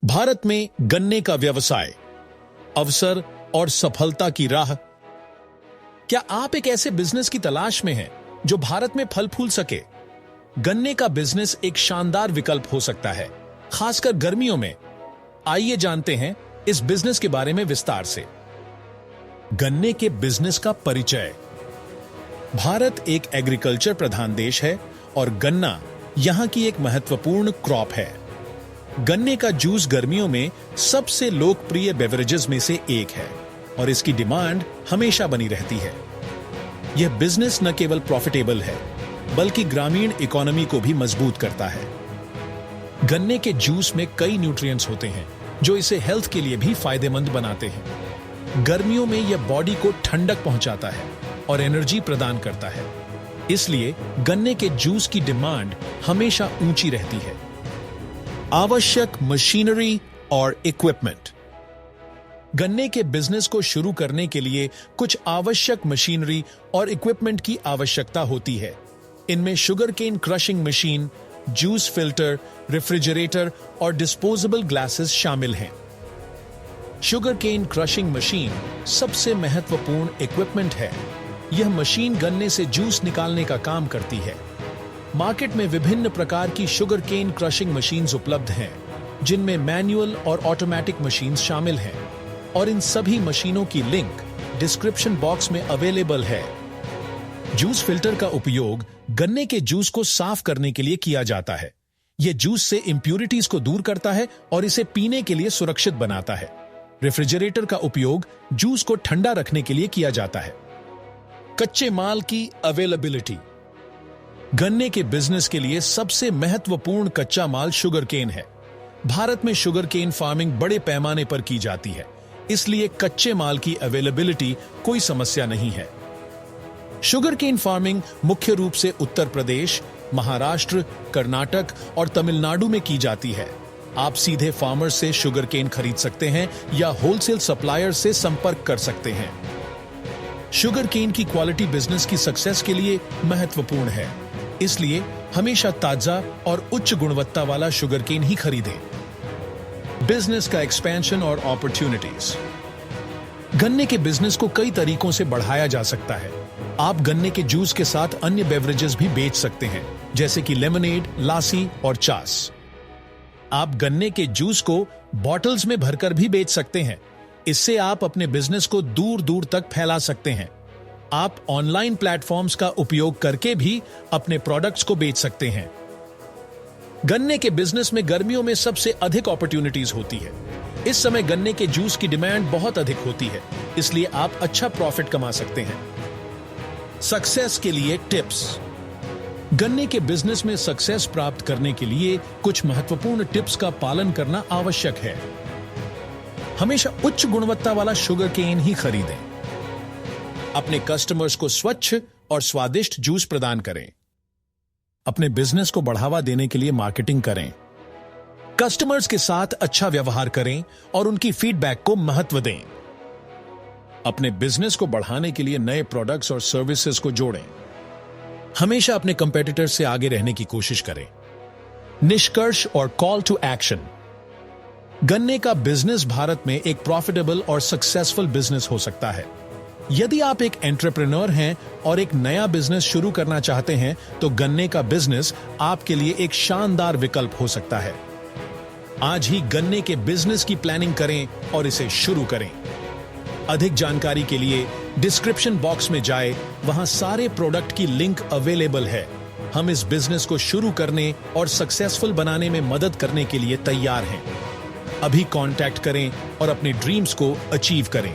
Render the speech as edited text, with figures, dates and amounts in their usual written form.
भारत में गन्ने का व्यवसाय, अवसर और सफलता की राह। क्या आप एक ऐसे बिजनेस की तलाश में हैं जो भारत में फल फूल सके? गन्ने का बिजनेस एक शानदार विकल्प हो सकता है, खासकर गर्मियों में। आइए जानते हैं इस बिजनेस के बारे में विस्तार से। गन्ने के बिजनेस का परिचय। भारत एक एग्रीकल्चर प्रधान देश है और गन्ना यहां की एक महत्वपूर्ण क्रॉप है। गन्ने का जूस गर्मियों में सबसे लोकप्रिय बेवरेजेस में से एक है और इसकी डिमांड हमेशा बनी रहती है। यह बिजनेस न केवल प्रॉफिटेबल है बल्कि ग्रामीण इकोनॉमी को भी मजबूत करता है। गन्ने के जूस में कई न्यूट्रिएंट्स होते हैं जो इसे हेल्थ के लिए भी फायदेमंद बनाते हैं। गर्मियों में यह बॉडी को ठंडक पहुंचाता है और एनर्जी प्रदान करता है, इसलिए गन्ने के जूस की डिमांड हमेशा ऊंची रहती है। आवश्यक मशीनरी और इक्विपमेंट। गन्ने के बिजनेस को शुरू करने के लिए कुछ आवश्यक मशीनरी और इक्विपमेंट की आवश्यकता होती है। इनमें sugarcane crushing machine, juice filter, refrigerator और डिस्पोजेबल ग्लासेस शामिल हैं। शुगर केन क्रशिंग मशीन सबसे महत्वपूर्ण इक्विपमेंट है। यह मशीन गन्ने से जूस निकालने का काम करती है। मार्केट में विभिन्न प्रकार की शुगर केन क्रशिंग मशीन्स उपलब्ध हैं, जिनमें मैनुअल और ऑटोमेटिक मशीन्स शामिल हैं, और इन सभी मशीनों की लिंक डिस्क्रिप्शन बॉक्स में अवेलेबल है। जूस फिल्टर का उपयोग गन्ने के जूस को साफ करने के लिए किया जाता है। यह जूस से इंप्यूरिटीज को दूर करता है और इसे पीने के लिए सुरक्षित बनाता है। रेफ्रिजरेटर का उपयोग जूस को ठंडा रखने के लिए किया जाता है। कच्चे माल की अवेलेबिलिटी। गन्ने के बिजनेस के लिए सबसे महत्वपूर्ण कच्चा माल शुगर केन है। भारत में शुगर केन फार्मिंग बड़े पैमाने पर की जाती है, इसलिए कच्चे माल की अवेलेबिलिटी कोई समस्या नहीं है। शुगर केन फार्मिंग मुख्य रूप से उत्तर प्रदेश, महाराष्ट्र, कर्नाटक और तमिलनाडु में की जाती है। आप सीधे फार्मर से शुगर केन खरीद सकते हैं या होलसेल सप्लायर से संपर्क कर सकते हैं। शुगर केन की क्वालिटी बिजनेस की सक्सेस के लिए महत्वपूर्ण है, इसलिए हमेशा ताजा और उच्च गुणवत्ता वाला शुगर केन ही खरीदें। बिजनेस का एक्सपेंशन और अपॉर्चुनिटीज। गन्ने के बिजनेस को कई तरीकों से बढ़ाया जा सकता है। आप गन्ने के जूस के साथ अन्य बेवरेजेस भी बेच सकते हैं, जैसे कि लेमनेड, लासी और चास। आप गन्ने के जूस को बॉटल्स में भरकर भी बेच सकते हैं। इससे आप अपने बिजनेस को दूर दूर तक फैला सकते हैं। आप ऑनलाइन प्लेटफॉर्म्स का उपयोग करके भी अपने प्रोडक्ट्स को बेच सकते हैं। गन्ने के बिजनेस में गर्मियों में सबसे अधिक अपॉर्चुनिटीज होती है। इस समय गन्ने के जूस की डिमांड बहुत अधिक होती है, इसलिए आप अच्छा प्रॉफिट कमा सकते हैं। सक्सेस के लिए टिप्स। गन्ने के बिजनेस में सक्सेस प्राप्त करने के लिए कुछ महत्वपूर्ण टिप्स का पालन करना आवश्यक है। हमेशा उच्च गुणवत्ता वाला शुगर केन ही खरीदें। अपने कस्टमर्स को स्वच्छ और स्वादिष्ट जूस प्रदान करें। अपने बिजनेस को बढ़ावा देने के लिए मार्केटिंग करें। कस्टमर्स के साथ अच्छा व्यवहार करें और उनकी फीडबैक को महत्व दें। अपने बिजनेस को बढ़ाने के लिए नए प्रोडक्ट्स और सर्विसेज को जोड़ें। हमेशा अपने कंपेटिटर से आगे रहने की कोशिश करें। निष्कर्ष और कॉल टू एक्शन। गन्ने का बिजनेस भारत में एक प्रॉफिटेबल और सक्सेसफुल बिजनेस हो सकता है। यदि आप एक एंटरप्रेन्योर हैं और एक नया बिजनेस शुरू करना चाहते हैं, तो गन्ने का बिजनेस आपके लिए एक शानदार विकल्प हो सकता है। आज ही गन्ने के बिजनेस की प्लानिंग करें और इसे शुरू करें। अधिक जानकारी के लिए डिस्क्रिप्शन बॉक्स में जाएं, वहां सारे प्रोडक्ट की लिंक अवेलेबल है। हम इस बिजनेस को शुरू करने और सक्सेसफुल बनाने में मदद करने के लिए तैयार हैं। अभी कांटेक्ट करें और अपने ड्रीम्स को अचीव करें।